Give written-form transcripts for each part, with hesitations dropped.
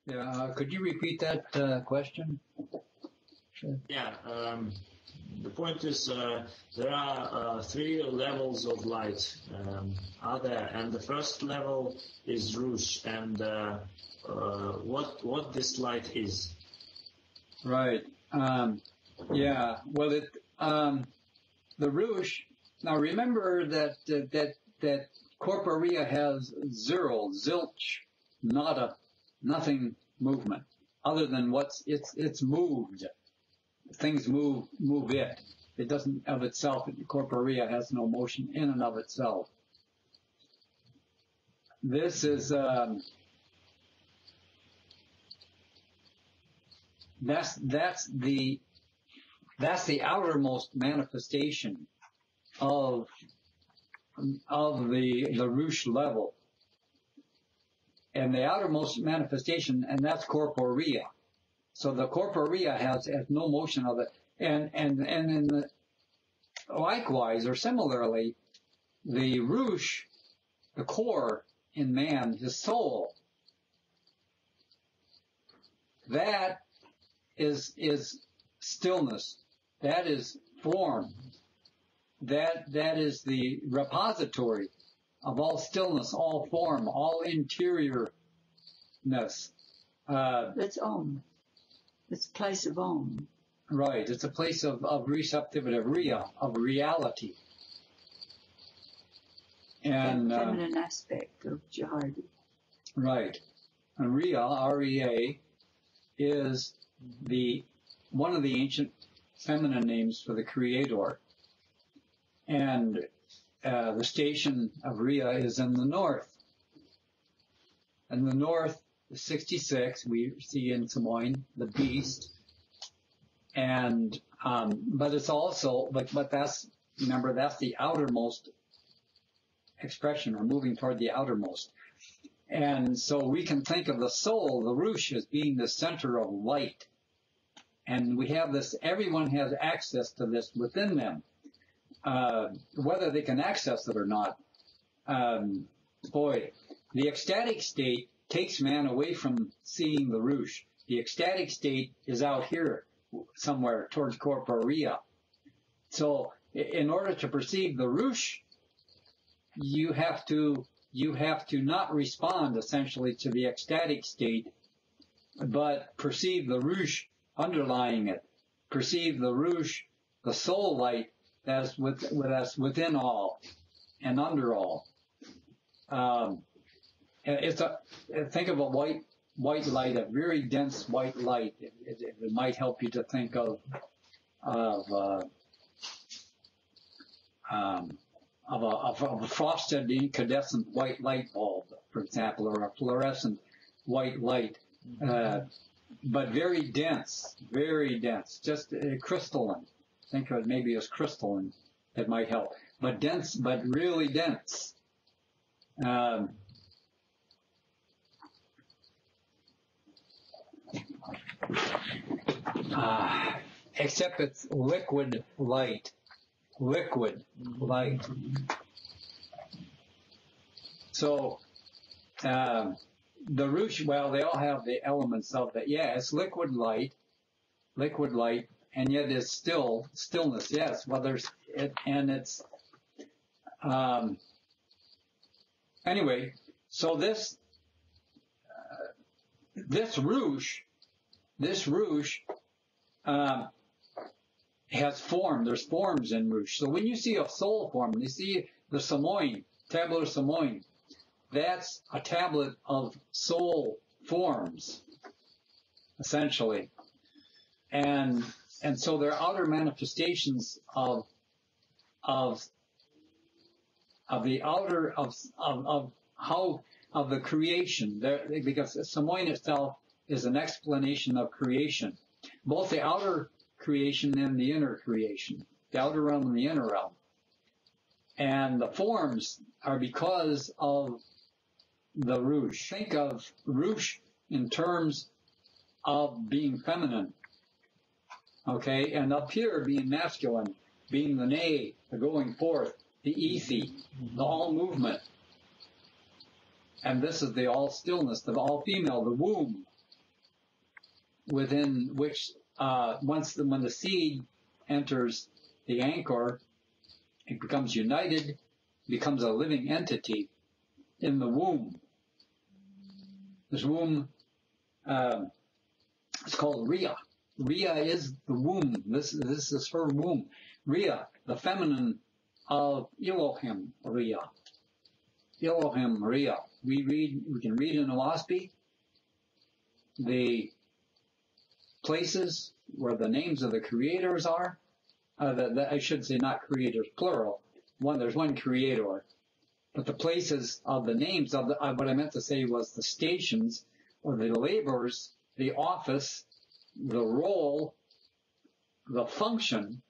Yeah, could you repeat that question? Sure. Yeah, the point is there are three levels of light are there, and the first level is Ruch, and what this light is. Right. Yeah. Well, the Ruch. Now remember that corporea has zero, zilch, nada, nothing movement, other than it's moved. Things move it. It doesn't of itself. Corporea has no motion in and of itself. This is that's the outermost manifestation of the Ruch level, and the outermost manifestation, and that's corporea. So the corporea has no motion of it, and in the, likewise or similarly, the Ruch, the core in man, his soul, that is stillness, that is form, that is the repository of all stillness, all form, all interiorness. That's Om. It's a place of Om. Right. It's a place of receptivity, of reality. And that feminine aspect of Jihadi. Right. And Ria, R-E-A, is one of the ancient feminine names for the Creator. And the station of Ria is in the north. In the north, the 66, we see in Samoin, the beast. And, but it's also, but that's, remember, that's the outermost expression, or moving toward the outermost. And so we can think of the soul, the Ruch, as being the center of light. And we have this, everyone has access to this within them. Whether they can access it or not, the ecstatic state takes man away from seeing the Ruch. The ecstatic state is out here somewhere towards corporea. So in order to perceive the Ruch, you have to not respond essentially to the ecstatic state, but perceive the Ruch underlying it. Perceive the Ruch, the soul light that's within all and under all. Think of a white light, a very dense white light. It might help you to think of a frosted incandescent white light bulb, for example, or a fluorescent white light, but very dense, just crystalline. Think of it maybe as crystalline. That might help, but dense, but really dense. Except it's liquid light. So, the Ruch, well, they all have the elements of that. Yeah, it's liquid light, and yet it's stillness. Yes, well, anyway, so this Ruch has form. There's forms in Ruch. So when you see a soul form, you see the Samoin, tablet of Samoin, that's a tablet of soul forms, essentially. And so they're outer manifestations of the outer of the creation. Because Samoin itself is an explanation of creation, both the outer creation and the inner creation, the outer realm and the inner realm. And the forms are because of the Ruch. Think of Ruch in terms of being feminine, okay, and up here being masculine, being the nay, the going forth, the ethi, the all movement. And this is the all stillness, the all female, the womb, within which, when the seed enters the anchor, it becomes united, becomes a living entity in the womb. This womb, it's called Rhea. Rhea is the womb. This is her womb. Rhea, the feminine of Elohim, Rhea. Elohim, Rhea. We can read in Oahspe the places where the names of the creators are. I should say not creators, plural. There's one creator. But the places of the names of what I meant to say was the stations or the labors, the office, the role, the function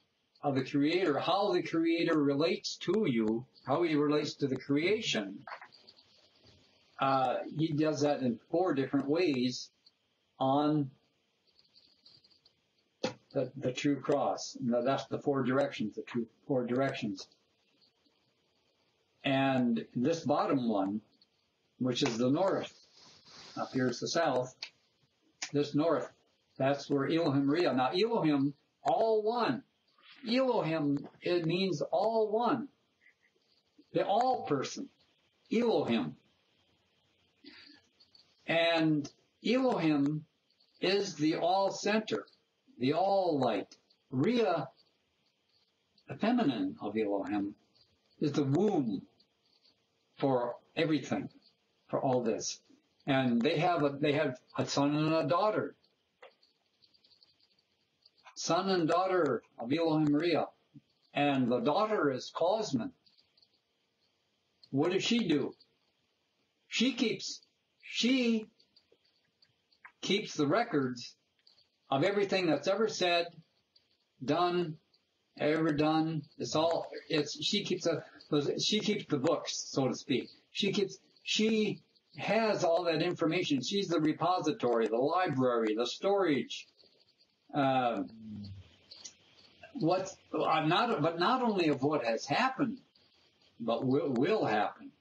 of the Creator, how the Creator relates to you, how he relates to the creation. He does that in 4 different ways on the true cross. That's the 4 directions, the true 4 directions. And this bottom one, which is the north, up here is the south, this north, that's where Elohim Rhea. Now Elohim, all one. Elohim, it means all one. The all person. Elohim. And Elohim is the all center, the all light. Rhea, the feminine of Elohim, is the womb for everything, for all this. And they have a son and a daughter. Son and daughter of Elohim Rhea. And the daughter is Cosman. What does she do? She keeps the records of everything that's ever said, done, ever done. She keeps the books, so to speak. She has all that information. She's the repository, the library, the storage. But not only of what has happened, but will happen.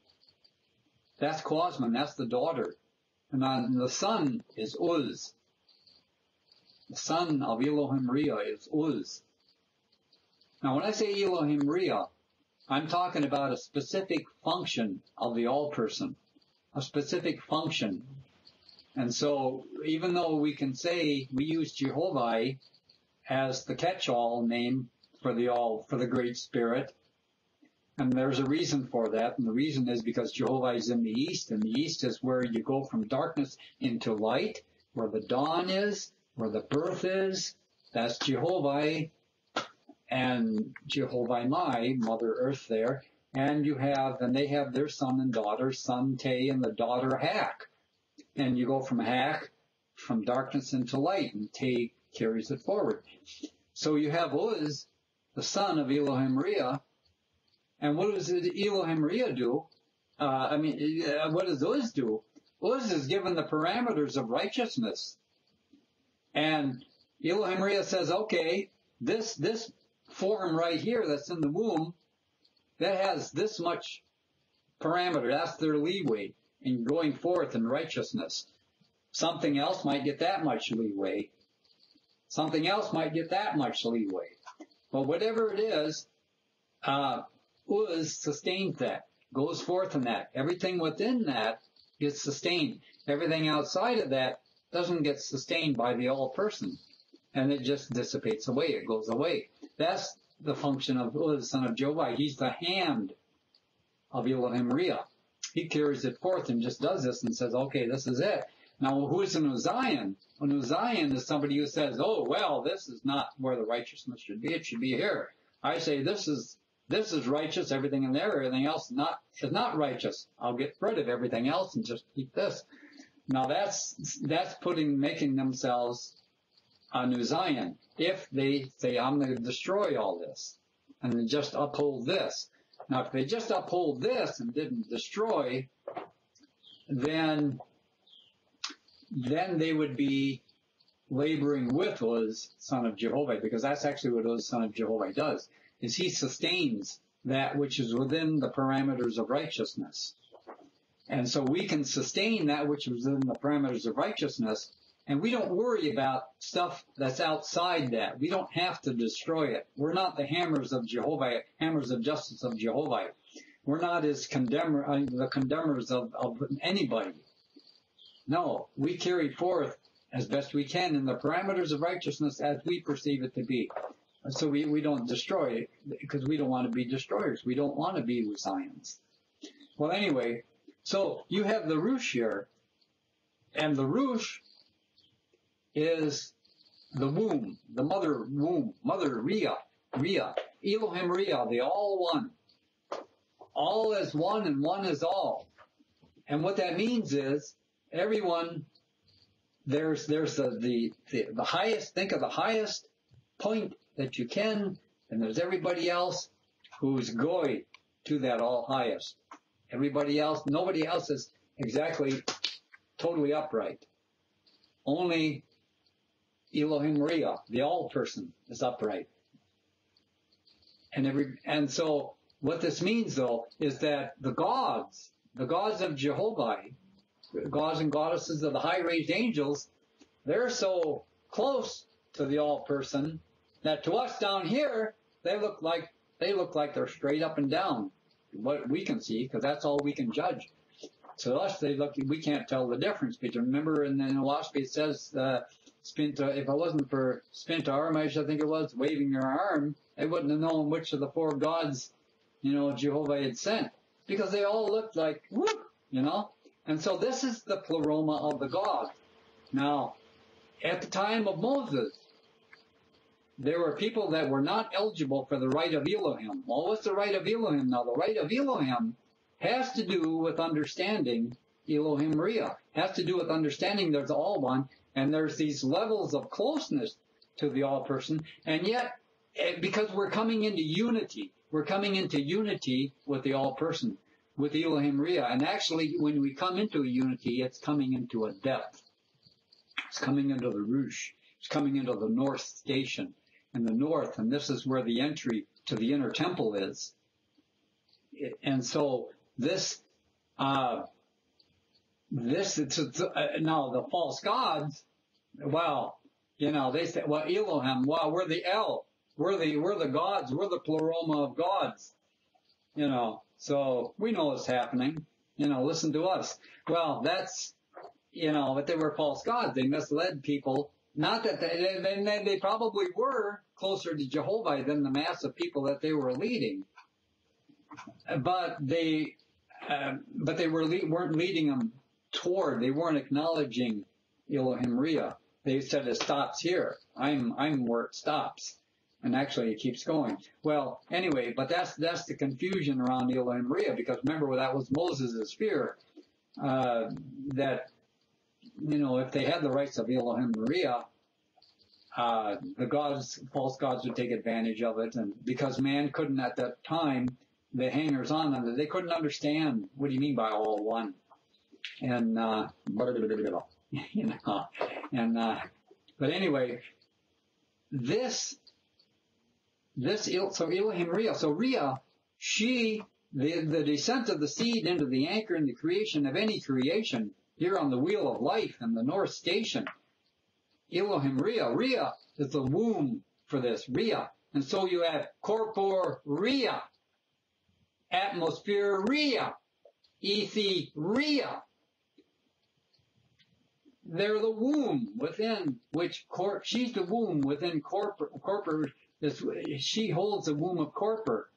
That's Cosman, that's the daughter. And then the son is Uz. The son of Elohim Rhea is Uz. Now when I say Elohim Rhea, I'm talking about a specific function of the all-person. A specific function. And so, even though we can say we use Jehovah as the catch-all name for the Great Spirit, and there's a reason for that, and the reason is because Jehovah is in the east, and the east is where you go from darkness into light, where the dawn is, where the birth is. That's Jehovah, and Jehovah Mai, Mother Earth there, and they have their son and daughter, son Te and the daughter Hak. And you go from Hak, from darkness into light, and Te carries it forward. So you have Uz, the son of Elohim Rhea, and what does Elohim Rhea do? What does Uz do? Uz is given the parameters of righteousness. And Elohim Rhea says, okay, this form right here that's in the womb, that has this much parameter, that's their leeway in going forth in righteousness. Something else might get that much leeway. Something else might get that much leeway. But whatever it is, Uz sustains that, goes forth in that. Everything within that gets sustained. Everything outside of that doesn't get sustained by the all-person. And it just dissipates away. It goes away. That's the function of Uz, son of Jehovah. He's the hand of Elohim Rhea. He carries it forth and just does this and says, okay, this is it. Now, who is an Uzion? An Uzion is somebody who says, oh, well, this is not where the righteousness should be. It should be here. I say, this is righteous, everything in there, everything else is not righteous. I'll get rid of everything else and just keep this. Now, that's making themselves a New Zion. If they say, I'm going to destroy all this, and they just uphold this. Now, if they just uphold this and didn't destroy, then they would be laboring with Uz, son of Jehovah, because that's actually what Uz, son of Jehovah, does, is he sustains that which is within the parameters of righteousness. And so we can sustain that which is within the parameters of righteousness And we don't worry about stuff that's outside that. We don't have to destroy it. We're not the hammers of Jehovah, hammers of justice of Jehovah. We're not as the condemners of anybody. No, we carry forth as best we can in the parameters of righteousness as we perceive it to be. So we don't destroy it because we don't want to be destroyers. We don't want to be Lusayans. Well, anyway, so you have the Ruch here, and the Ruch is the womb, the mother womb, mother Rhea, Elohim Rhea, the all one. All is one and one is all. And what that means is everyone, there's the highest, think of the highest point that you can, and there's everybody else who's goy to that all highest. Everybody else, nobody else is exactly totally upright. Only Elohim Rhea, the all person, is upright. And so what this means though is that the gods of Jehovah, the gods and goddesses of the high raised angels, they're so close to the all person that to us down here they look like they're straight up and down. What we can see, because that's all we can judge. To us, we can't tell the difference. But remember in Oahspe it says, if it wasn't for Spinta Armish, I think it was, waving her arm, they wouldn't have known which of the four gods, Jehovah had sent. Because they all looked like, whoop, And so this is the pleroma of the gods. Now, at the time of Moses, there were people that were not eligible for the right of Elohim. Well, what's the right of Elohim? Now, the right of Elohim has to do with understanding Elohim Rhea. Has to do with understanding there's all one, and there's these levels of closeness to the all person, and yet, because we're coming into unity with the all person, with Elohim Rhea. And actually, when we come into a unity, it's coming into a depth. It's coming into the Ruch. It's coming into the north station in the north, and this is where the entry to the inner temple is. And so now the false gods, they say, Elohim, we're the El, we're the gods, we're the pleroma of gods, so we know what's happening, listen to us. Well, that's, but they were false gods. They misled people. Not that they probably were closer to Jehovah than the mass of people that they were leading, but they weren't leading them toward. They weren't acknowledging Elohim Rhea. They said it stops here. I'm where it stops, and actually it keeps going. Well, anyway, but that's the confusion around Elohim Rhea, because remember that was Moses' fear, that if they had the rights of Elohim Rhea, the false gods would take advantage of it, and because man couldn't at that time, the hangers on them, they couldn't understand what do you mean by all one, and but anyway, so Elohim Rhea, so Rhea, the descent of the seed into the anchor in the creation of any creation, here on the wheel of life in the north station, Elohim Rhea is the womb for this, Rhea. And so you have corpor Rhea, atmosphere Rhea, ethi Rhea. They're the womb within which she's the womb within corpor. She holds the womb of corpor.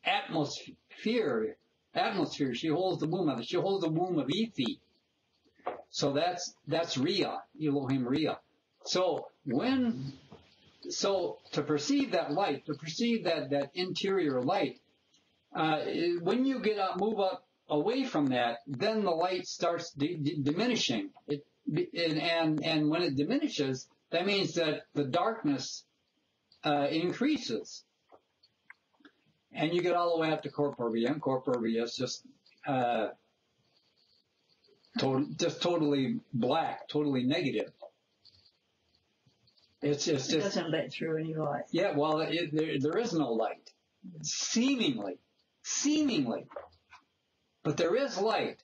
Atmosphere. She holds the womb of it. She holds the womb of ethi. So that's Rhea, Elohim Rhea. So to perceive that light, to perceive that interior light, when you move up away from that, then the light starts diminishing. And when it diminishes, that means that the darkness increases. And you get all the way up to corporea, and corporea is just totally black, totally negative. It doesn't let through any light. Yeah, well, there is no light. Seemingly. But there is light.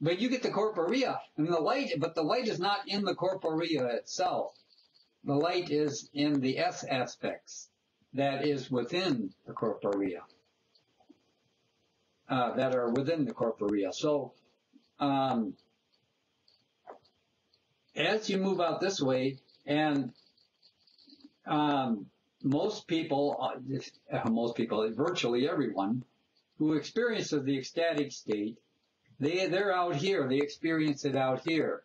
But you get the corporea, and the light, but the light is not in the corporea itself. The light is in the S aspects that is within the corporea, that are within the corporea. So, as you move out this way, and most people, virtually everyone who experiences the ecstatic state, they're out here. They experience it out here.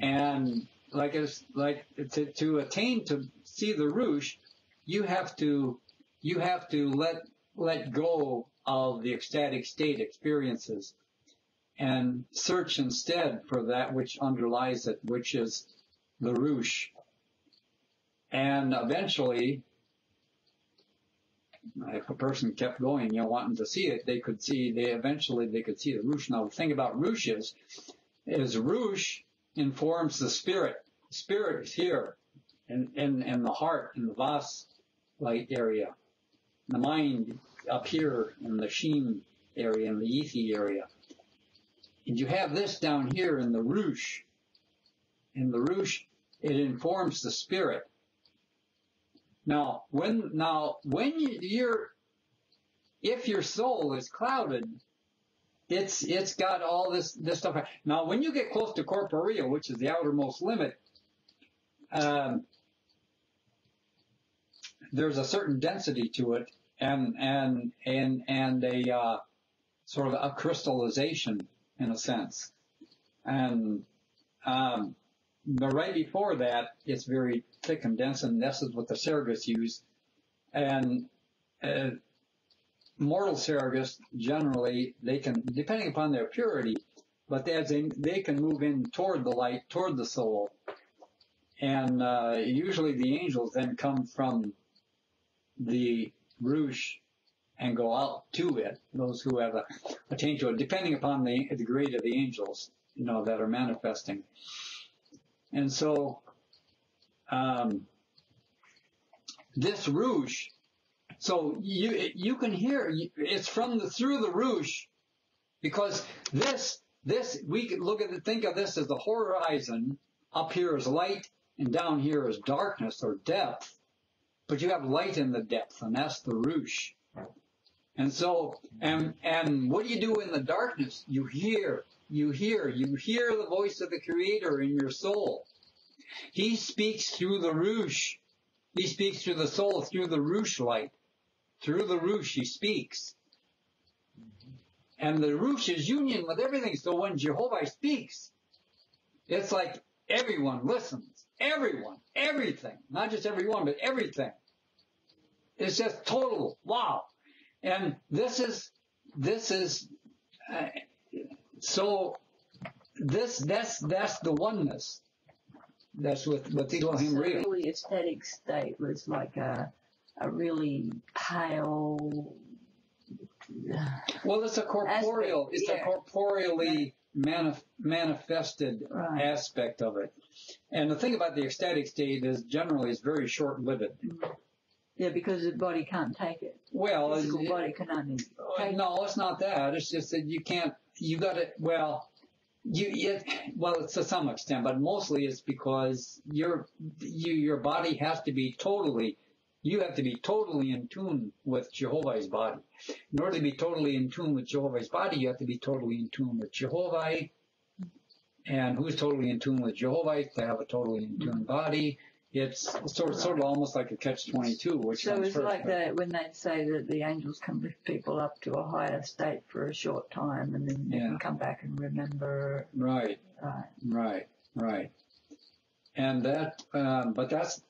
And to attain to see the Ruch, you have to let go of the ecstatic state experiences and search instead for that which underlies it, which is the Ruch. And eventually, if a person kept going, wanting to see it, they could see the Ruch. Now, the thing about Ruch is Ruch informs the spirit. The spirit is here in the heart, in the Vas light area. The mind up here in the Shem area, in the Yethi area. And you have this down here in the Ruch. In the Ruch, it informs the spirit. Now, if your soul is clouded, it's got all this stuff. Now, when you get close to corporeal, which is the outermost limit, there's a certain density to it, and a sort of a crystallization in a sense, and but right before that, it's very thick and dense, and this is what the Sergas use. And mortal Sergas, generally, they can, depending upon their purity, but they can move in toward the light, toward the soul. And usually the angels then come from the Ruch and go out to it, those who have attained to it, depending upon the grade of the angels, that are manifesting. And so, this Ruch, so you can hear, it's through the Ruch, because we could think of this as the horizon. Up here is light, and down here is darkness or depth. But you have light in the depth, and that's the Ruch. And so, and what do you do in the darkness? You hear the voice of the Creator in your soul. He speaks through the Ruch. He speaks through the soul, through the Ruch light. Through the Ruch, he speaks. And the Ruch is union with everything. So when Jehovah speaks, it's like everyone listens. Everyone. Everything. Not just everyone, but everything. It's just total wow. And this is so that's the oneness. That's with Elohim Real. The really ecstatic state was like a really pale. Well, it's a corporeal. It's a corporeally manifested aspect of it. And the thing about the ecstatic state is generally it's very short-lived. Yeah, because the body can't take it. Well, the physical body can only take it. No, it's not that. It's just that you can't. You got to. Well, it's to some extent, but mostly it's because your body has to be totally. You have to be totally in tune with Jehovah's body. In order to be totally in tune with Jehovah's body, you have to be totally in tune with Jehovah. And who's totally in tune with Jehovah to have a totally in tune body? It's sort of almost like a catch-22, which so it's first, like that when they say that the angels can lift people up to a higher state for a short time, and then they can come back and remember. Right. And that, that's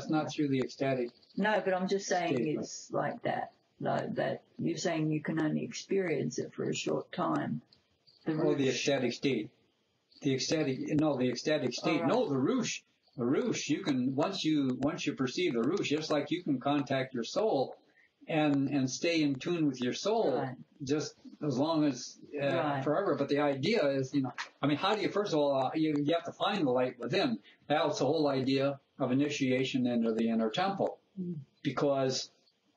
not through the ecstatic. No, but I'm just saying it's like that. Like that you're saying you can only experience it for a short time. The ecstatic state. The ecstatic state. Right. No, the Ruch. The Ruch, you can, once you perceive the Ruch, just like you can contact your soul and stay in tune with your soul just as long as forever. But the idea is, how do you, first of all, you have to find the light within. That's the whole idea of initiation into the inner temple. Because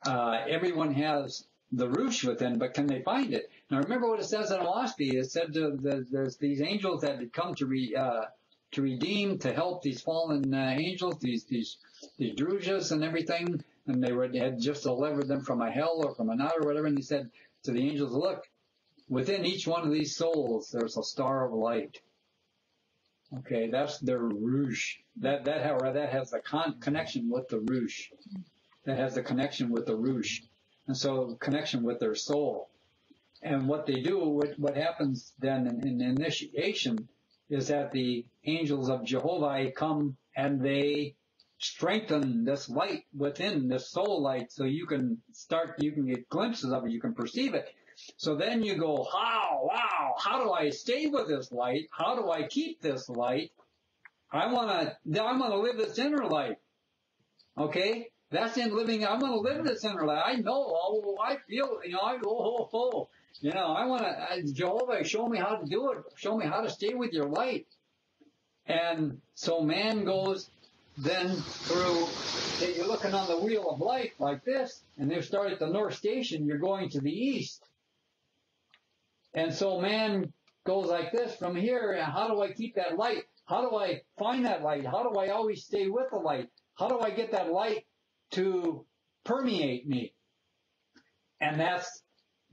everyone has the Ruch within, but can they find it? Now remember what it says in Oahspe. It said there's these angels that had come to redeem, to help these fallen angels, these Drujas and everything, and had just delivered them from a hell or from another or whatever. And he said to the angels, look, within each one of these souls, there's a star of light. Okay, that's their Ruch. That has a connection with the Ruch. That has a connection with the Ruch. And so connection with their soul. And what they do, what happens then in the initiation is that the angels of Jehovah come and they strengthen this light within, this soul light, so you can get glimpses of it, you can perceive it. So then you go, wow, how do I stay with this light? How do I keep this light? I want to live this inner life. Okay? That's in living, I want to live this inner life. I know, I feel, I go, I want to, Jehovah, show me how to do it. Show me how to stay with your light. And so man goes then through, you're looking on the wheel of life like this, and they start at the North Station, you're going to the east. And so man goes like this from here, and how do I keep that light? How do I find that light? How do I always stay with the light? How do I get that light to permeate me? And that's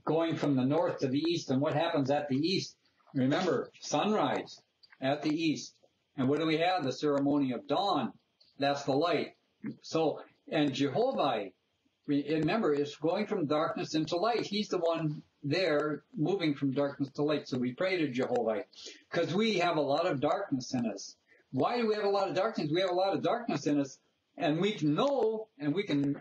going from the north to the east. And what happens at the east? Remember, sunrise at the east. And what do we have? The ceremony of dawn. That's the light. So, and Jehovah, remember, is going from darkness into light. He's the one there moving from darkness to light. So we pray to Jehovah because we have a lot of darkness in us. Why do we have a lot of darkness? We have a lot of darkness in us, and we can know, and we can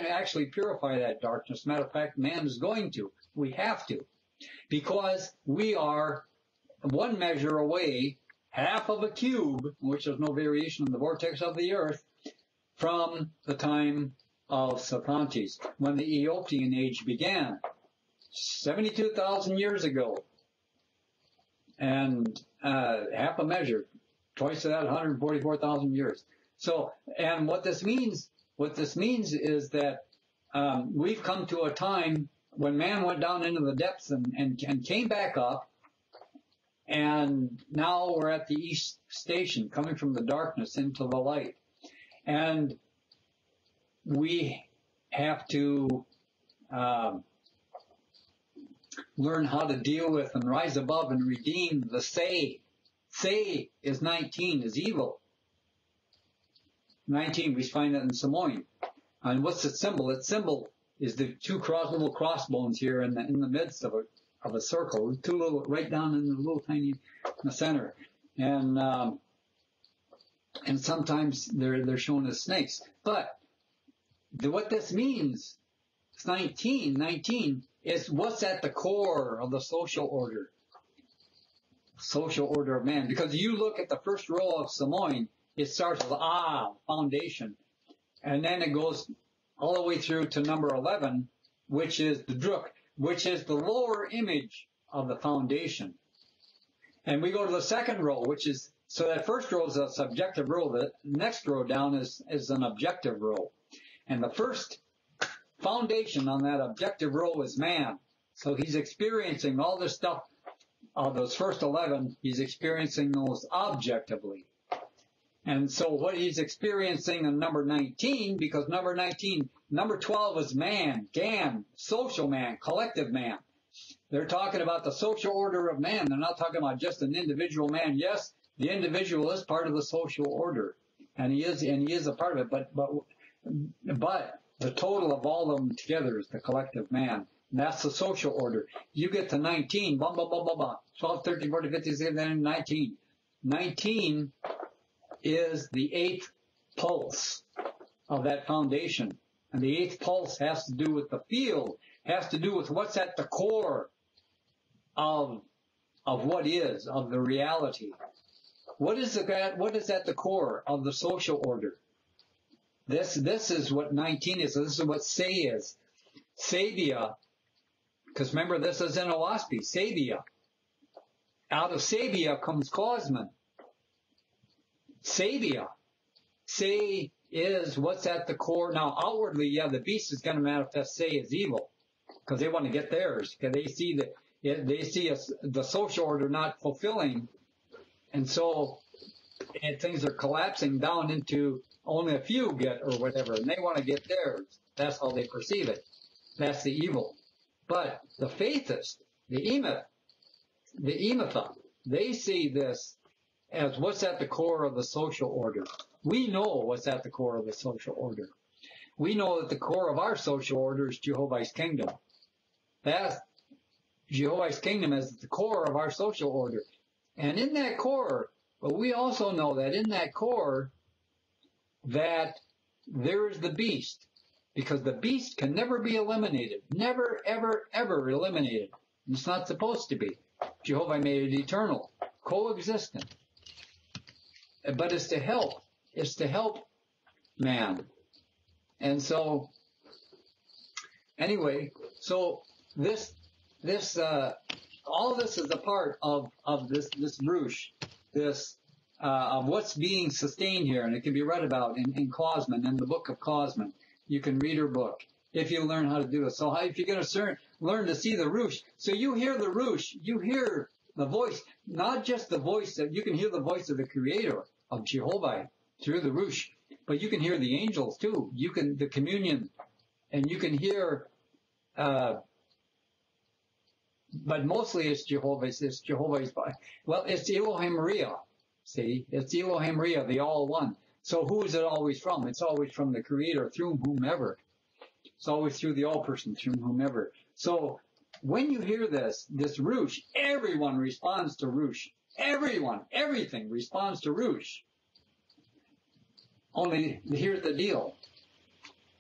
actually purify that darkness. Matter of fact, man is going to. We have to, because we are one measure away, half of a cube, which is no variation in the vortex of the earth, from the time of Satantes, when the Ethiopian age began, 72,000 years ago, and half a measure, twice of that, 144,000 years. So, and what this means is that we've come to a time when man went down into the depths and came back up, and now we're at the east station, coming from the darkness into the light. And we have to learn how to deal with and rise above and redeem the say. Say is 19, is evil. 19, we find that in Samoan. And what's its symbol? Its symbol is the two little crossbones here in the midst of a circle, two little, right down in the little tiny, in the center. And sometimes they're shown as snakes. But what this means, it's 19 is what's at the core of the social order of man. Because you look at the first row of Samoan, it starts with foundation. And then it goes all the way through to number 11, which is the Ruch, which is the lower image of the foundation. And we go to the second row, which is, so that first row is a subjective row. The next row down is an objective row. And the first foundation on that objective row is man. So he's experiencing all this stuff, those first 11, he's experiencing those objectively. And so what he's experiencing in number 19, because number 12 is man, GAN, social man, collective man. They're talking about the social order of man. They're not talking about just an individual man. Yes, the individual is part of the social order, and he is a part of it. But the total of all of them together is the collective man. And that's the social order. You get to 19, 12, 13, 14, 15, 16, then 19. 19 is the eighth pulse of that foundation. And the eighth pulse has to do with the field, has to do with what's at the core of what is, of the reality. What is at the core of the social order? This is what 19 is. This is what say is. Sabia, because remember this is in Oahspe, Sabia. Out of Sabia comes Cosman. Sabia. Say is what's at the core. Now, outwardly, yeah, the beast is going to manifest, say, as evil, because they want to get theirs, because they see the social order not fulfilling, and so things are collapsing down into only a few get or whatever, and they want to get theirs. That's how they perceive it. That's the evil. But the faithist, the emetha, they see this as what's at the core of the social order. We know what's at the core of the social order. We know that the core of our social order is Jehovah's kingdom. That's Jehovah's kingdom is at the core of our social order. And in that core, but we also know that in that core, that there is the beast. Because the beast can never be eliminated. Never, ever, ever eliminated. It's not supposed to be. Jehovah made it eternal, coexistent. But it's to help. It's to help man. And so, anyway, so all this is a part of this Ruch, of what's being sustained here, and it can be read about in Klausman, in the book of Klausman. You can read her book if you learn how to do it. So if you're going to learn to see the Ruch, so you hear the Ruch, you hear the voice, not just the voice that you can hear the voice of the Creator of Jehovah through the Ruch, but you can hear the angels too. You can the communion, and you can hear. But mostly it's Jehovah's. It's Jehovah's. Well, it's Elohim Maria. See, it's Elohim Maria, the All One. So who is it always from? It's always from the Creator through whomever. It's always through the All Person through whomever. So when you hear this Ruch, everyone responds to Ruch. Everyone, everything responds to Ruch. Only here's the deal.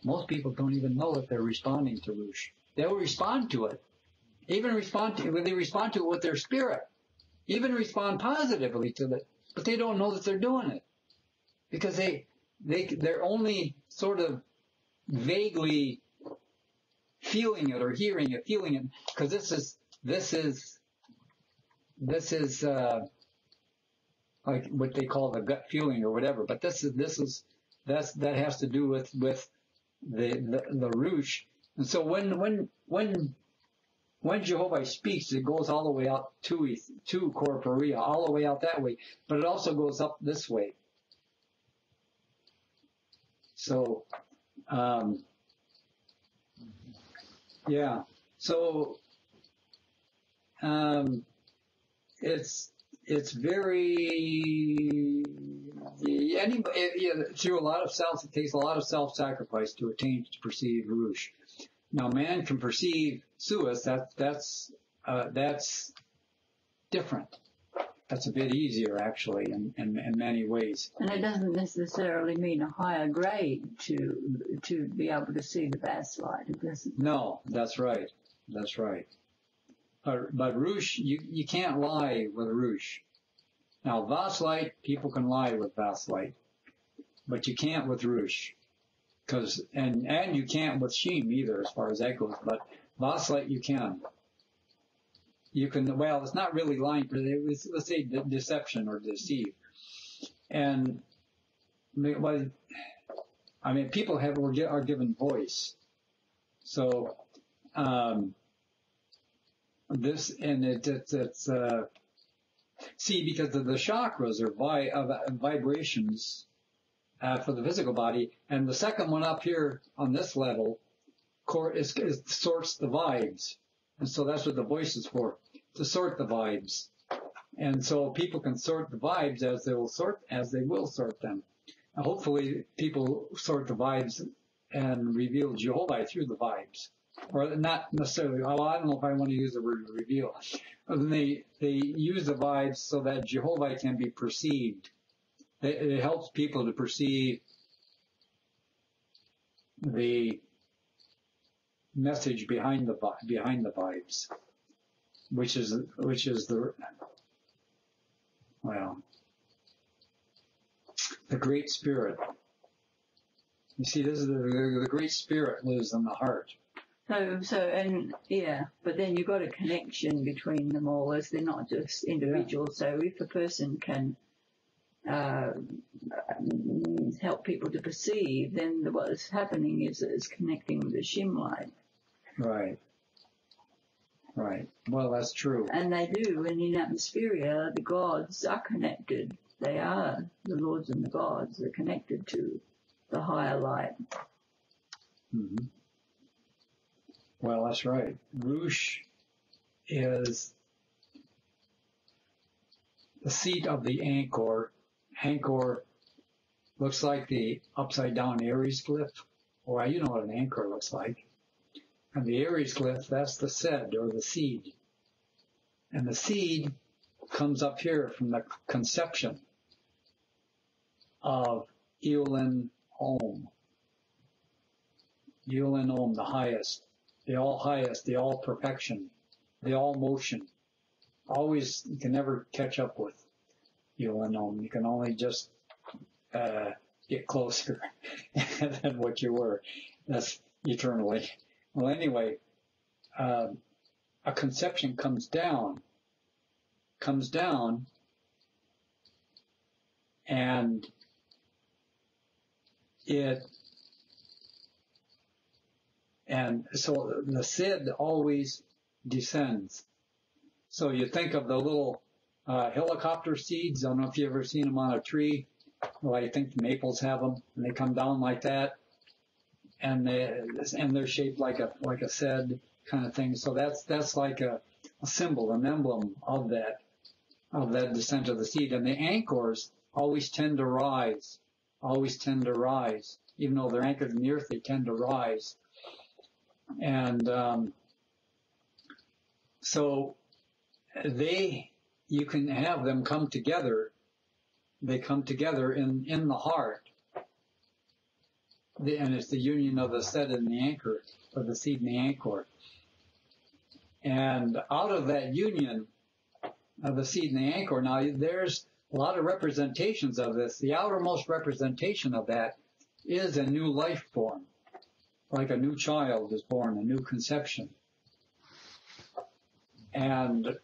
Most people don't even know that they're responding to Ruch. They'll respond to it. Even they respond to it with their spirit. Even respond positively to it. But they don't know that they're doing it. Because they're only sort of vaguely feeling it or hearing it, feeling it. Because this is like what they call the gut feeling or whatever. But that has to do with the Ruch. And so when Jehovah speaks, it goes all the way out to Corporea, all the way out that way. But it also goes up this way. So, yeah. So, it's very, through a lot of it takes a lot of self-sacrifice to attain to perceive Ruch. Now, man can perceive Suis. That's different. That's a bit easier, actually, in many ways. And it doesn't necessarily mean a higher grade to be able to see the vast light. It doesn't. No, that's right. That's right. But Ruch, you can't lie with Ruch. Now, vast light, people can lie with vast light, but you can't with Ruch. And you can't with Shem either, as far as that goes. But vast light, you can. You can. Well, it's not really lying, but let's say deception or deceive. And people are given voice. So it's because of the chakras are vibrations. For the physical body, and the second one up here on this level sorts the vibes, and so that's what the voice is for, to sort the vibes. And so people can sort the vibes as they will sort them. And hopefully, people sort the vibes and reveal Jehovah through the vibes, or not necessarily. Well, I don't know if I want to use the word reveal. They use the vibes so that Jehovah can be perceived. It helps people to perceive the message behind the vibes, which is the Great Spirit. You see, this is the Great Spirit lives in the heart. But then you've got a connection between them all, as they're not just individuals. Yeah. So if a person can help people to perceive, then what's happening is connecting with the Shem light. Right. Right. Well, that's true. And they do, and in Atmospheria, the gods are connected. They are, the lords and the gods are connected to the higher light. Mm-hmm. Well, that's right. Ruch is the seat of the Anchor. Anchor looks like the upside down Aries glyph. Well, you know what an anchor looks like. And the Aries glyph, that's the sed, or the seed. And the seed comes up here from the conception of Eulin Om. Eulin Om, the highest, the all highest, the all perfection, the all motion. Always, you can never catch up with Eulin Om. You can only just get closer than what you were. That's eternally. Well, anyway, a conception comes down, and so the Sid always descends. So you think of the little helicopter seeds. I don't know if you've ever seen them on a tree. Well, I think the maples have them, and they come down like that. And they're shaped like a sed kind of thing. So that's like a symbol, an emblem of that descent of the seed. And the anchors always tend to rise, even though they're anchored in the earth. They tend to rise, and so you can have them come together. They come together in the heart. And it's the union of the sed and the anchor, or the seed and the anchor. And out of that union of the seed and the anchor, now there's a lot of representations of this. The outermost representation of that is a new life form, like a new child is born, a new conception. And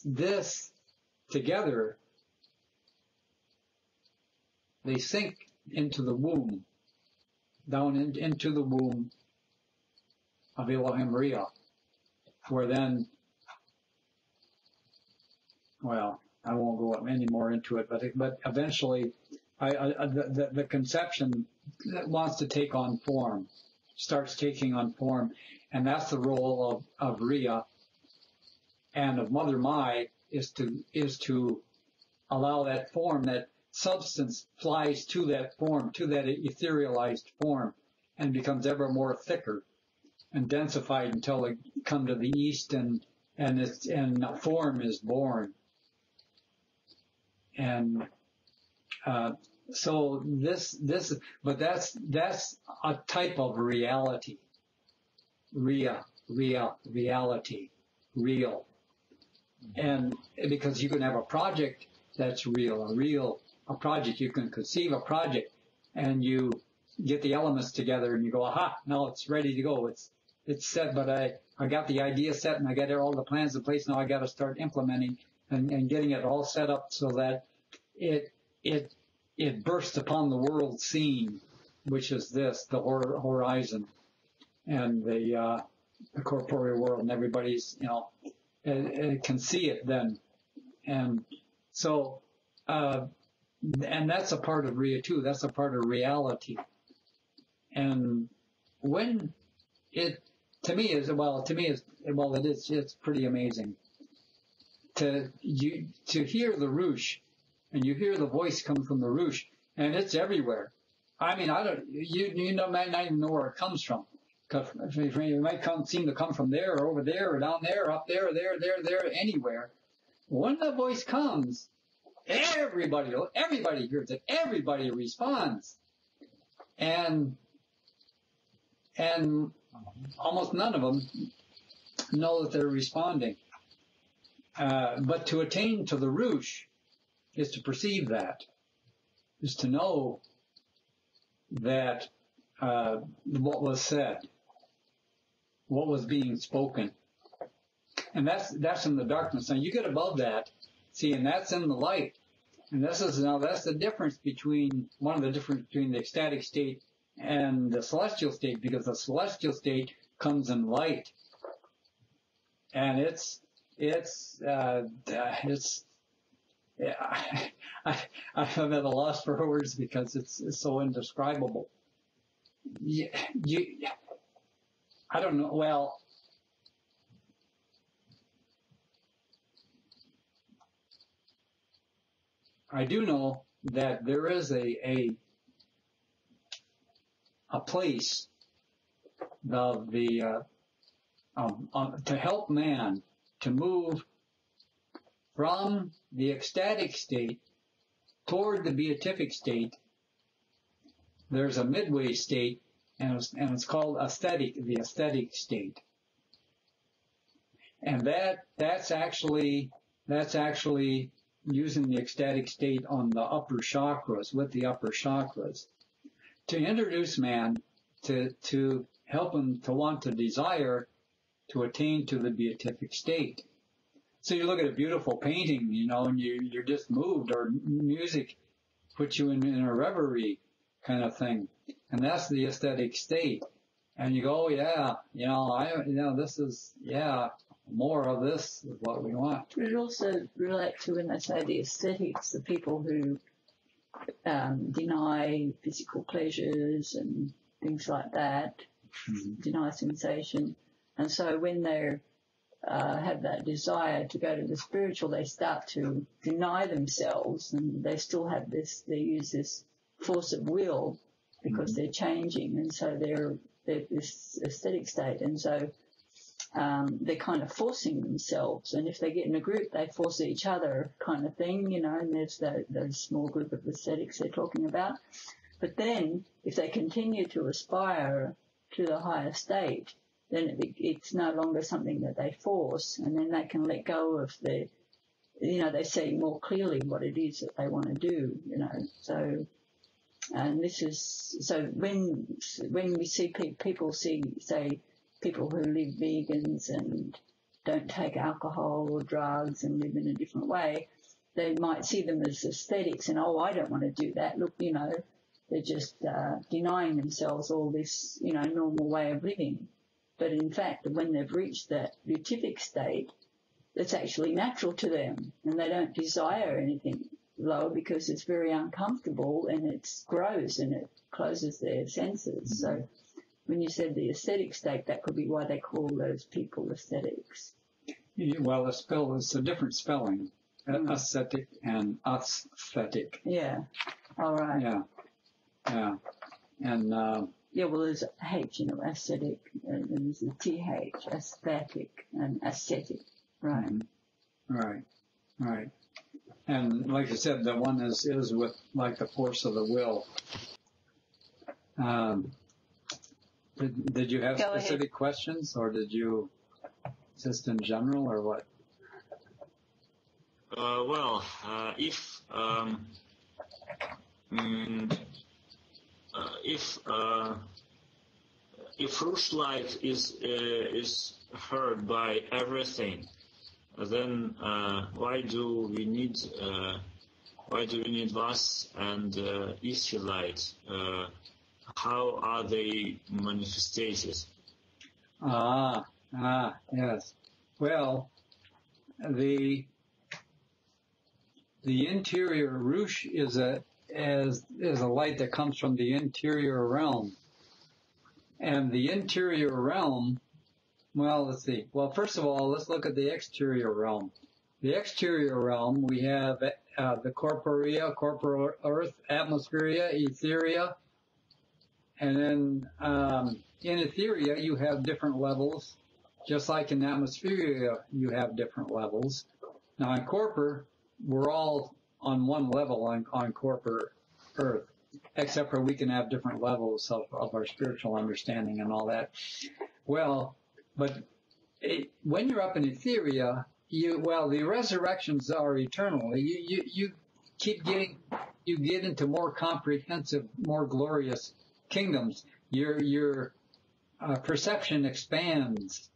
this together, they sink into the womb, down into the womb of Elohim Ria, where then, well, I won't go any more into it, but eventually, the conception wants to take on form, starts taking on form, and that's the role of Ria and of Mother Mai is to allow that form, that substance flies to that form, to that etherealized form, and becomes ever more thicker and densified until it come to the east and a form is born. And so but that's a type of reality. Reality, real. And because you can have a project that's real, a project, you can conceive a project and you get the elements together and you go, aha, now it's ready to go. It's set, but I got the idea set and I got all the plans in place. Now I got to start implementing and getting it all set up so that it bursts upon the world scene, which is the horizon and the corporeal world, and everybody's, can see it then. And so, and that's a part of Ria too. That's a part of reality. And when it's pretty amazing to hear the Ruch, and you hear the voice come from the Ruch, and it's everywhere. I mean, you might not even know where it comes from. It might seem to come from there, or over there, or down there, up there, there, anywhere. When the voice comes, everybody hears it. Everybody responds, and almost none of them know that they're responding. But to attain to the Ruch is to perceive that, is to know that what was said, what was being spoken, And that's in the darkness. Now you get above that, see, and that's in the light. And that's the difference between the ecstatic state and the celestial state, because the celestial state comes in light, and I'm at a loss for words because it's so indescribable. I don't know. Well, I do know that there is a place to help man to move from the ecstatic state toward the beatific state. There's a midway state, and it's called the aesthetic state. And that's actually using the ecstatic state on the upper chakras, with the upper chakras, to introduce man to help him to want to desire to attain to the beatific state. So you look at a beautiful painting, and you're just moved, or music puts you in a reverie kind of thing. And that's the aesthetic state. And you go, oh yeah, this is, more of this is what we want. But it also relates to when they say the aesthetics, the people who deny physical pleasures and things like that, deny sensation. And so when they have that desire to go to the spiritual, they start to deny themselves, and they still have they use this force of will because they're changing, and so they're this aesthetic state, and so they're kind of forcing themselves, and if they get in a group, they force each other kind of thing, and there's those small group of aesthetics they're talking about. But then, if they continue to aspire to the higher state, then it's no longer something that they force, and then they can let go of they see more clearly what it is that they want to do, so. And this is, so when we see people say people who live vegans and don't take alcohol or drugs and live in a different way, they might see them as aesthetics and, I don't want to do that. Look, they're just denying themselves all this, normal way of living. But in fact, when they've reached that beatific state, it's actually natural to them, and they don't desire anything lower because it's very uncomfortable, and it grows and it closes their senses. So when you said the aesthetic state, that could be why they call those people aesthetics. Well, it's a different spelling, ascetic and aesthetic. Yeah. All right. Yeah. And well, there's H, aesthetic, and there's a TH, aesthetic and ascetic. Right. Right. And like I said, the one is with like the force of the will. Did you have specific questions, or did you just in general, or what? If Ruch light is heard by everything, then why do we need Vas and Easter light? How are they manifested? Yes. Well, the interior Ruch is a light that comes from the interior realm, and the interior realm. Well, let's see. Well, first of all, let's look at the exterior realm. The exterior realm, we have the corporeal earth, atmospheria, etheria, and then in etheria you have different levels, just like in atmospheria you have different levels. Now in corpor, we're all on one level on corpor earth, except for we can have different levels of our spiritual understanding and all that. Well, but when you're up in etheria, the resurrections are eternal. You get into more comprehensive, more glorious kingdoms. Your perception expands.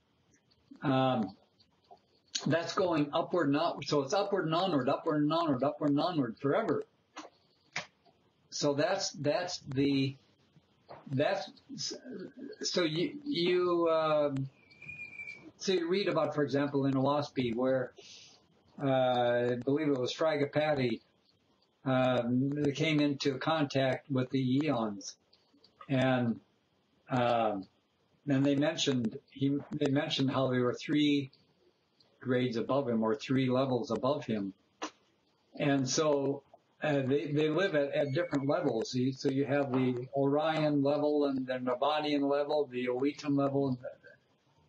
that's going upward and outward. So it's upward and onward, upward and onward, upward and onward forever. So so you read about, for example, in Oahspe, where I believe it was Fragapati they came into contact with the eons, and they mentioned how there were 3 grades above him, or 3 levels above him, and so they live at different levels. So you have the Orion level, and the Nirvanian level, the Oetan level, and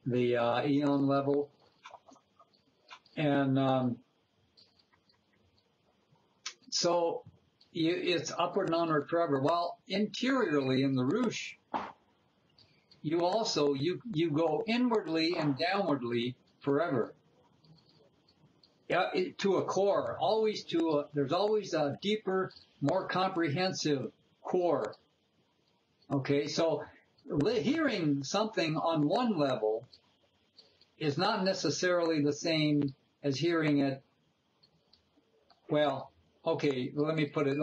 the Eon level, and so it's upward and onward forever. While interiorly in the Ruch, you also you go inwardly and downwardly forever. To a core, there's always a deeper, more comprehensive core. Okay, so hearing something on one level is not necessarily the same as hearing it. Well, okay, let me put it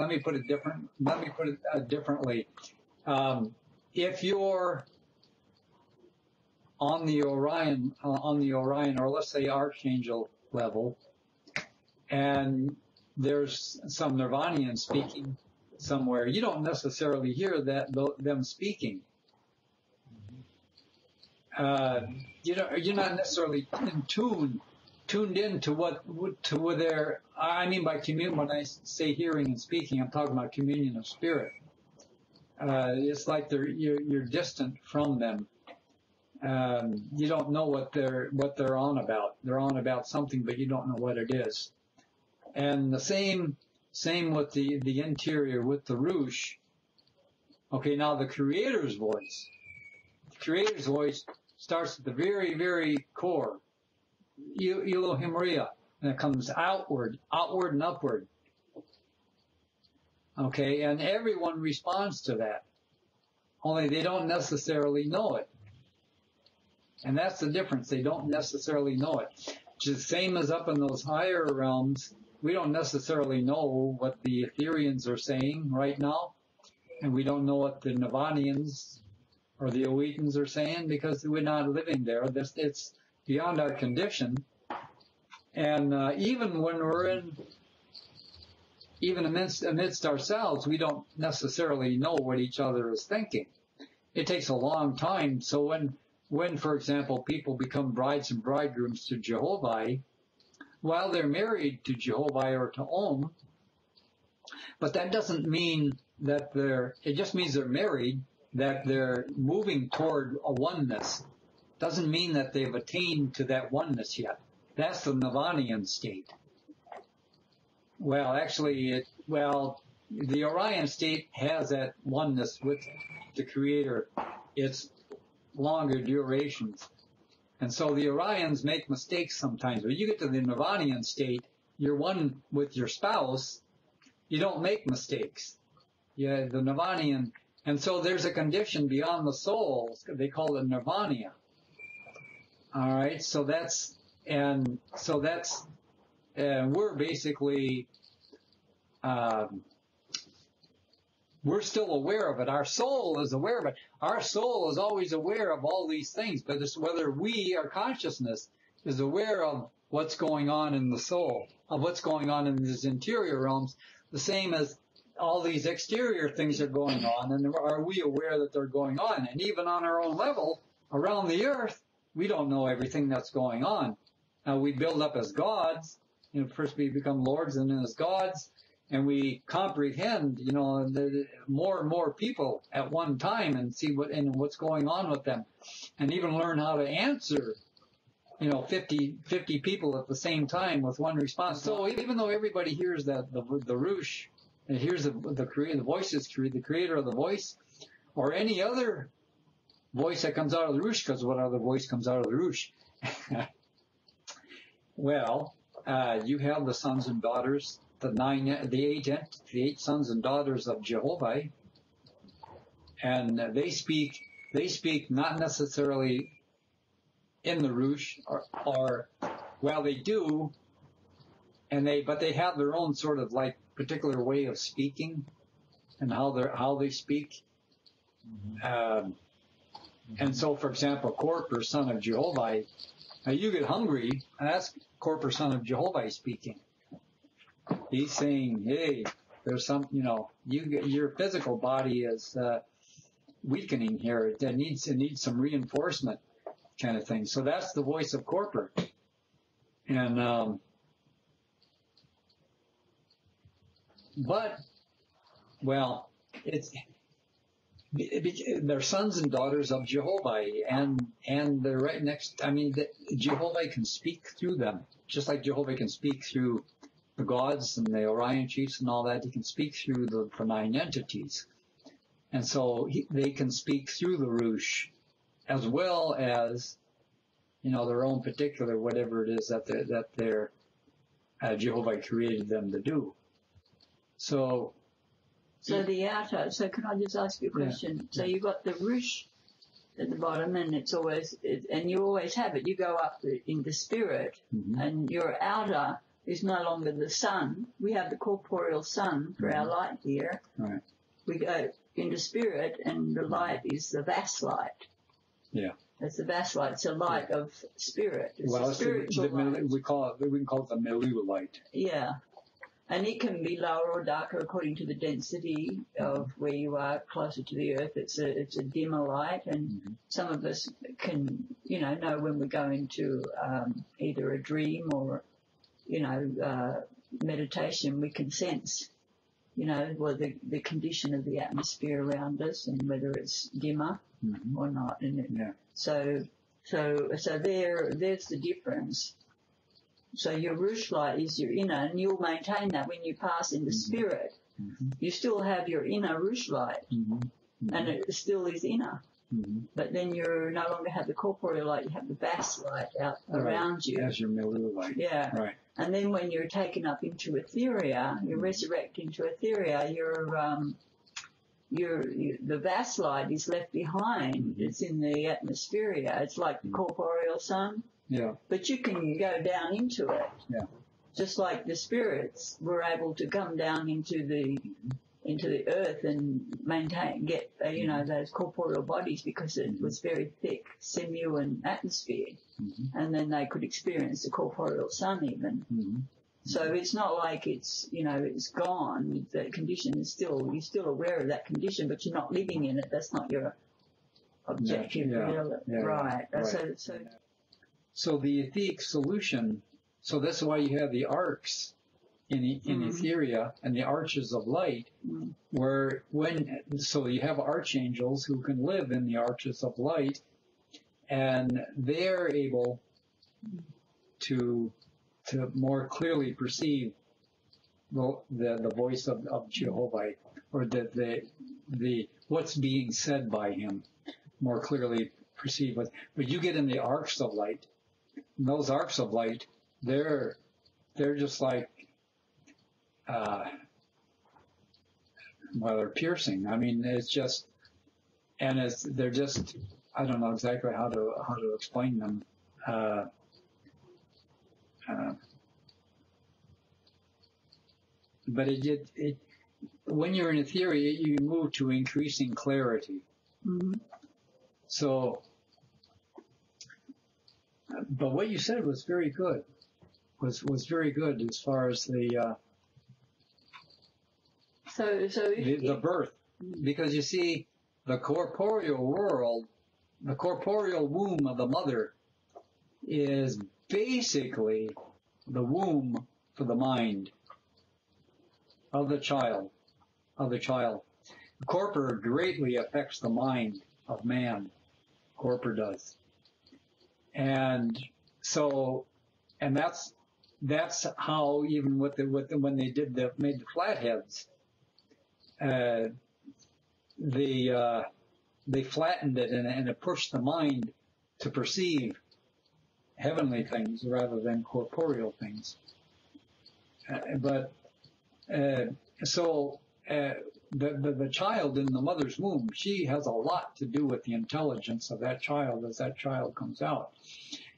differently. If you're on the Orion, or let's say Archangel level, and there's some Nirvanian speaking somewhere, you don't necessarily hear them speaking. You're not necessarily tuned to their. I mean by communion. When I say hearing and speaking, I'm talking about communion of spirit. It's like you're distant from them. You don't know what they're on about. They're on about something, but you don't know what it is. And the same with the interior, with the Ruch. Okay, now the Creator's voice. The Creator's voice starts at the very, very core, Elohim Ria, and it comes outward and upward. Okay, and everyone responds to that. Only they don't necessarily know it. And that's the difference. They don't necessarily know it. Which is the same as up in those higher realms. We don't necessarily know what the Etherians are saying right now. And we don't know what the Nirvanians or the Oetans are saying, because we're not living there. It's beyond our condition. And even when we're amidst ourselves, we don't necessarily know what each other is thinking. It takes a long time. So when, for example, people become brides and bridegrooms to Jehovah, while they're married to Jehovah or to Om, but that doesn't mean that it just means they're married, that they're moving toward a oneness. Doesn't mean that they've attained to that oneness yet. That's the Nirvanian state. Well, actually, the Orion state has that oneness with the Creator. It's longer durations. And so the Orions make mistakes sometimes. When you get to the Nirvanian state, you're one with your spouse, you don't make mistakes. Yeah, the Nirvanian. And so there's a condition beyond the soul. They call it Nirvania. All right, we're basically, we're still aware of it. Our soul is aware of it. Our soul is always aware of all these things, but it's whether our consciousness, is aware of what's going on in the soul, of what's going on in these interior realms, the same as all these exterior things are going on, and are we aware that they're going on? And even on our own level, around the earth, we don't know everything that's going on. Now, we build up as gods. First we become lords and then as gods, and we comprehend, more and more people at one time and see what's going on with them, and even learn how to answer, 50 people at the same time with one response. So even though everybody hears that the Ruch, and hears the Creator of the voice, or any other voice that comes out of the Ruch, because what other voice comes out of the Ruch? Well, you have the sons and daughters, the eight sons and daughters of Jehovah, and they speak not necessarily in the Ruch, or Well, they do, but they have their own sort of like particular way of speaking and how they speak. And so, for example, Corp, son of Jehovah, now you get hungry, and that's Corp, son of Jehovah speaking. He's saying, hey, there's some, your physical body is weakening here. It needs some reinforcement, kind of thing. So that's the voice of Corp. And they're sons and daughters of Jehovah, and they're right next. I mean, Jehovah can speak through them, just like Jehovah can speak through the gods and the Orion chiefs and all that. He can speak through the nine entities, and so they can speak through the Ruch, as well as their own particular whatever it is that their Jehovah created them to do. So the outer, so can I just ask you a question? Yeah. So you've got the Ruch at the bottom, and and you always have it. You go up in the spirit, and your outer is no longer the sun. We have the corporeal sun for our light here. Right. We go into spirit, and the light is the vast light. Yeah. It's the vast light. It's a light of spirit. It's a spiritual light. We can call it the Melu light. Yeah. And it can be lower or darker according to the density of where you are closer to the earth. It's a dimmer light, and some of us can, know when we go into either a dream or, meditation, we can sense, the condition of the atmosphere around us and whether it's dimmer or not. So there's the difference. So your Ruch light is your inner, and you'll maintain that when you pass into spirit. You still have your inner Ruch light, and it still is inner. But then you no longer have the corporeal light, you have the vast light out around you. As your Melu light. Yeah. Right. And then when you're taken up into etheria, you resurrect into etheria, the vast light is left behind. It's in the atmosphere. It's like the corporeal sun. Yeah. But you can go down into it. Yeah. Just like the spirits were able to come down into the earth and get those corporeal bodies because it was very thick sinew atmosphere, and then they could experience the corporeal sun even. So it's not like it's it's gone. The condition is you're still aware of that condition, but you're not living in it. That's not your objective, right? So the etheric solution. So that's why you have the arcs in etheria and the arches of light, so you have archangels who can live in the arches of light, and they're able to more clearly perceive the voice of Jehovah, or the what's being said by him, more clearly perceive it. But you get in the arcs of light, and those arcs of light, they're just like they're piercing. I mean, it's just, they're just, I don't know exactly how to explain them. But it when you're in etheria, you move to increasing clarity. So, but what you said was very good. Was very good as far as the birth, because you see, the corporeal world, the corporeal womb of the mother is basically the womb for the mind of the child. Corpor greatly affects the mind of man. Corpor does, and so, and that's how even when they made the flatheads, they flattened it and it pushed the mind to perceive heavenly things rather than corporeal things. The child in the mother's womb, she has a lot to do with the intelligence of that child as that child comes out.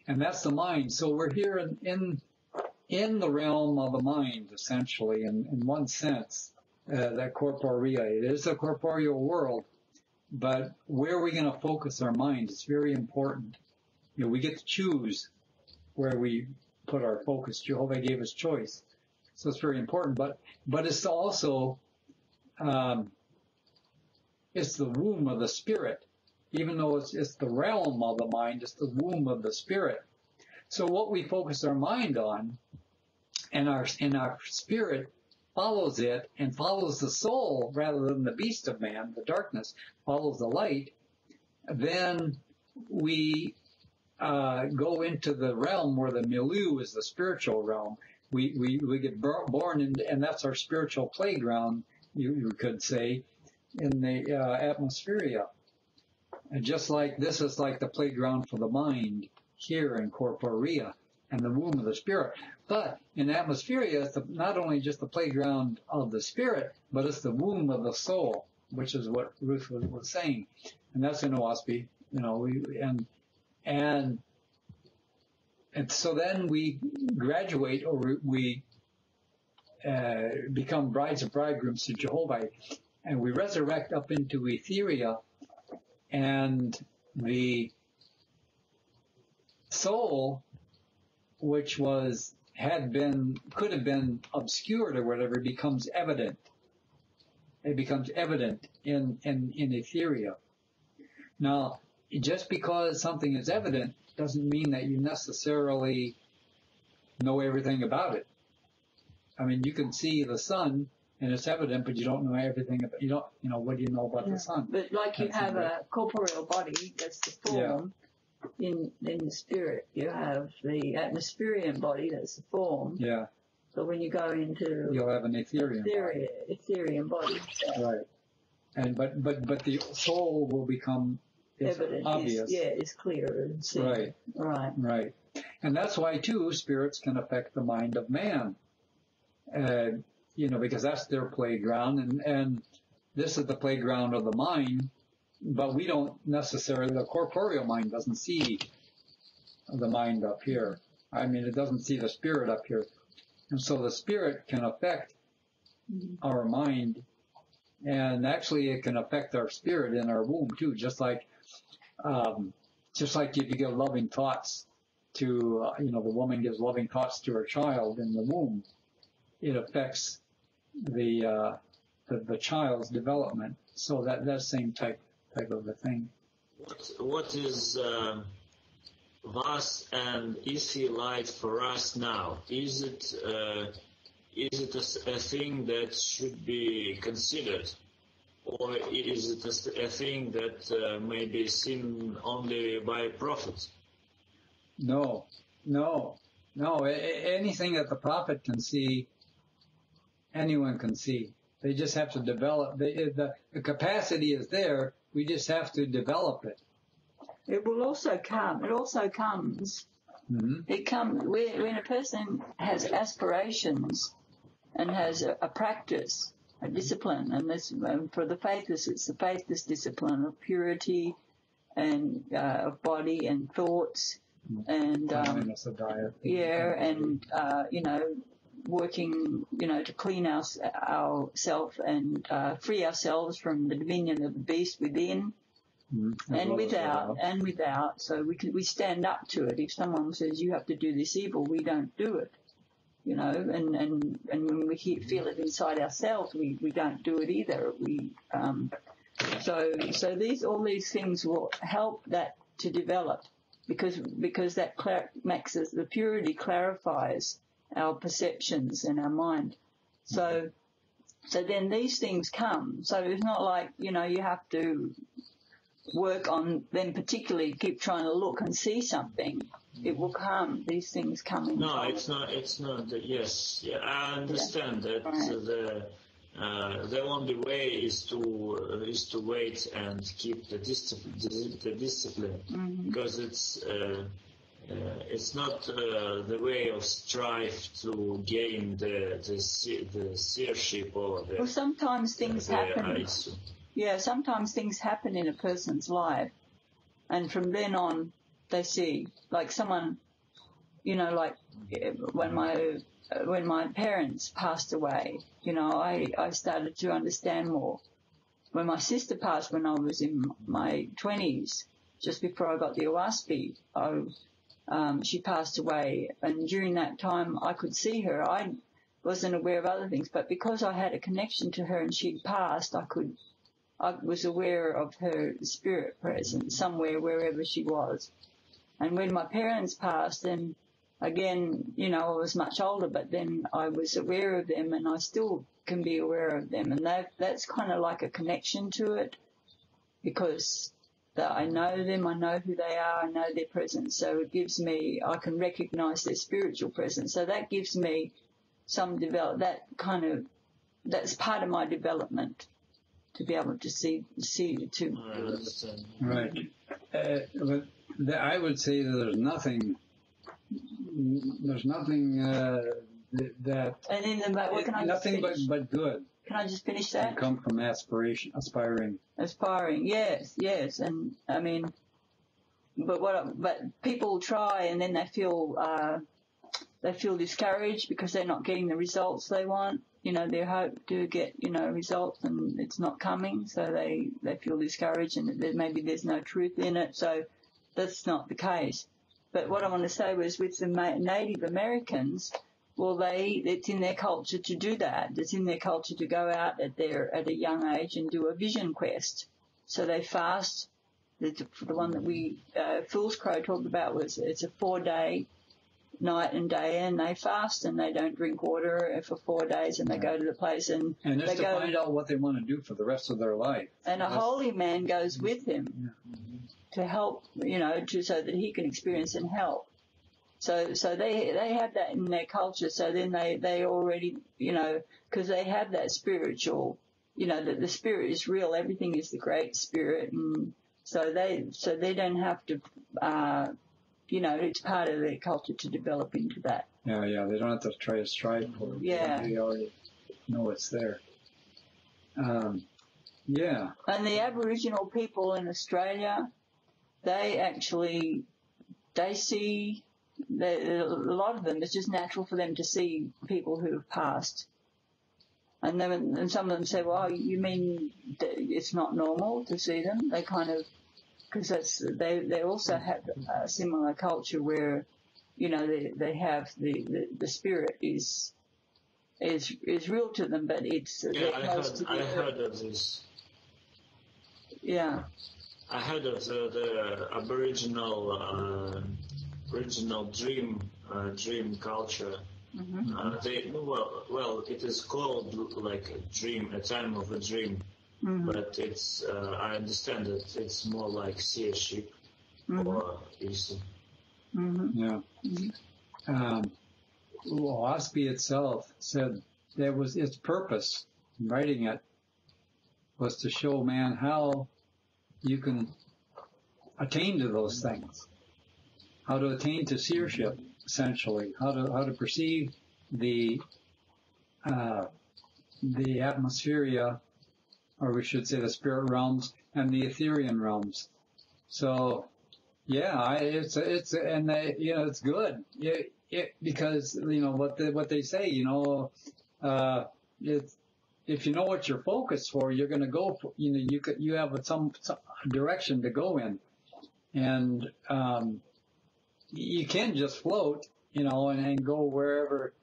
And that's the mind. So we're here in the realm of the mind, essentially, in one sense, that corporea. It is a corporeal world, but where are we going to focus our mind? It's very important. We get to choose where we put our focus. Jehovah gave us choice. So it's very important. But it's also, it's the womb of the spirit. Even though it's the realm of the mind, it's the womb of the spirit. So what we focus our mind on, and our spirit follows it and follows the soul rather than the beast of man, the darkness, follows the light, then we go into the realm where the milieu is the spiritual realm. We get born in, and that's our spiritual playground, you could say, in the atmospheria. And just like this is like the playground for the mind here in corporea and the womb of the spirit. But in atmospheria, it's not only just the playground of the spirit, but it's the womb of the soul, which is what Ruch was saying. And that's in Oahspe, and so then we graduate, or we become brides and bridegrooms to Jehovah, and we resurrect up into etheria, and the soul, which could have been obscured or whatever, becomes evident. It becomes evident in etheria. Now, just because something is evident doesn't mean that you necessarily know everything about it. I mean, you can see the sun and it's evident, but you don't know everything about, what do you know about the sun? But like you have a corporeal body, that's the form. In the spirit, you have the atmospherian body, that's the form. Yeah. But when you go into, you'll have an etherian body. Right. And but the soul will become evident, obvious. It's clear and seen. Right. And that's why too spirits can affect the mind of man. Because that's their playground, and this is the playground of the mind. But we don't necessarily, the corporeal mind doesn't see the mind up here. I mean, it doesn't see the spirit up here. And so the spirit can affect our mind, and actually it can affect our spirit in our womb too, just like if you give loving thoughts to, the woman gives loving thoughts to her child in the womb, it affects the child's development. So that same type of a thing. What is vast and easy light for us now? Is it a thing that should be considered, or is it a thing that may be seen only by a prophet? No. Anything that the prophet can see, anyone can see. They just have to develop. The capacity is there. We just have to develop it. It will also come. It also comes. Mm-hmm. It comes when a person has aspirations and has a practice, a discipline, and for the faithless, it's the faithless discipline of purity and of body and thoughts and cleanliness of diet. Working, to clean ourselves and free ourselves from the dominion of the beast within and without. So we stand up to it. If someone says you have to do this evil, we don't do it. And when we feel it inside ourselves, we don't do it either. So all these things will help that to develop because that the purity clarifies our perceptions in our mind. So then these things come. So it's not like, you have to work on them particularly, keep trying to look and see something. It will come. These things come in. No, it's not. Yes. Yeah, I understand that the only way is to wait and keep the discipline, because it's not the way of strive to gain the seership or the. Well, sometimes things happen. Sometimes things happen in a person's life, and from then on, they see. Like someone, like when my parents passed away, I started to understand more. When my sister passed when I was in my 20s, just before I got the Oahspe, she passed away, and during that time I could see her. I wasn't aware of other things, but because I had a connection to her and she'd passed, I was aware of her spirit presence somewhere, wherever she was. And when my parents passed, then again, I was much older, but then I was aware of them, and I still can be aware of them. And that's kind of like a connection to it, because I know them, I know who they are, I know their presence. So it gives me, I can recognize their spiritual presence. So that gives me some that's part of my development, to be able to see Right. But I would say that there's nothing that. And in the, what can I nothing but good. Can I just finish that? Can come from aspiring. Aspiring, yes, and I mean, but people try, and then they feel discouraged because they're not getting the results they want. They hope to get results, and it's not coming, so they feel discouraged, and maybe there's no truth in it. So that's not the case. But what I want to say was, with the Native Americans, well, it's in their culture to do that. It's in their culture to go out at a young age and do a vision quest. So they fast. The one that Fool's Crow talked about it's a 4-day, night and day, and they fast, and they don't drink water for 4 days, and they go to the place and just they to find out what they want to do for the rest of their life. And a holy man goes with him to help, so that he can experience and help. So they have that in their culture. So then they already, because they have that spiritual, that the spirit is real. Everything is the great spirit, and so they don't have to, it's part of their culture to develop into that. Yeah, they don't have to try to strive for it. Yeah. They already know it's there. Yeah. And the Aboriginal people in Australia, they see, a lot of them, it's just natural for them to see people who have passed. And then some of them say, well, you mean that it's not normal to see them? They kind of, because they also have a similar culture where, they have the spirit is real to them, but it's I heard of this. Yeah. I heard of the Aboriginal dream culture. Mm-hmm. It is called like a dream, a time of a dream. Mm-hmm. But it's, I understand that it's more like seership or is. Mm-hmm. Yeah. Mm-hmm. Oahspe itself said that was its purpose in writing it was to show man how you can attain to those things, how to attain to seership, essentially, how to perceive the atmospheria, or we should say the spirit realms and the etherian realms. So, yeah, it's good. Because what they say, if you know what you're focused for, you're going to go for, you have some direction to go in, and you can just float, and go wherever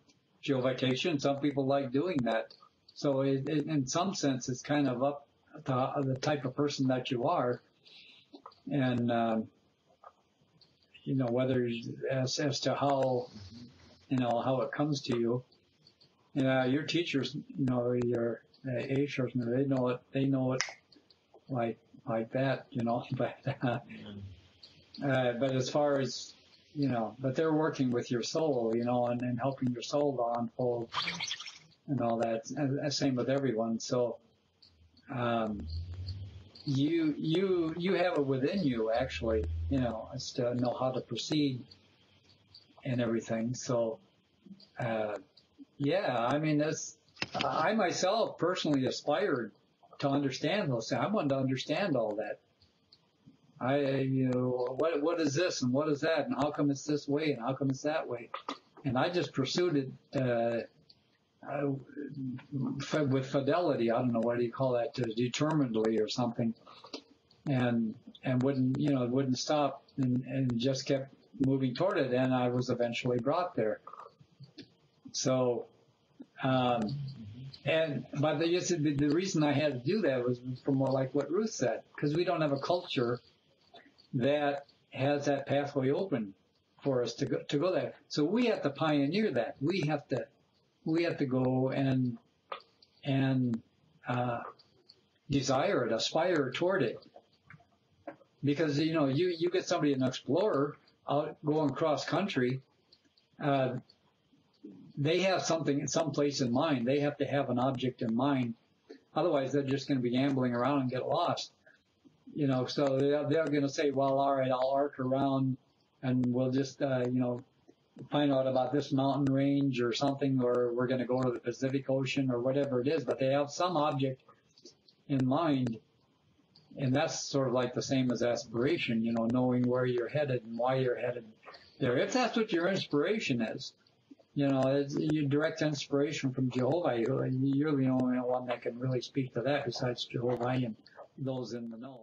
your vacation. Some people like doing that. So in some sense, it's kind of up to the type of person that you are, and whether as to how it comes to you. Your teachers, your Ashers, they know it like that, but as far as, but they're working with your soul, and helping your soul to unfold and all that. And same with everyone. So, you have it within you, actually, as to know how to proceed and everything. So, I myself personally aspired to understand those things. I wanted to understand all that. what is this and what is that and how come it's this way and how come it's that way? And I just pursued it with fidelity. I don't know, what do you call that? Determinedly or something, and wouldn't stop and just kept moving toward it. And I was eventually brought there. So, but the reason I had to do that was for more like what Ruth said, because we don't have a culture that has that pathway open for us to go there. So we have to pioneer that. We have to go and desire it, aspire toward it. Because, you get somebody, an explorer, out going cross country, they have something, someplace in mind. They have to have an object in mind. Otherwise, they're just going to be gambling around and get lost. So they're going to say, well, all right, I'll arc around and we'll just, find out about this mountain range or something, or we're going to go to the Pacific Ocean or whatever it is. But they have some object in mind. And that's sort of like the same as aspiration, knowing where you're headed and why you're headed there. If that's what your inspiration is, it's your direct inspiration from Jehovah. You're the only one that can really speak to that besides Jehovah and those in the know.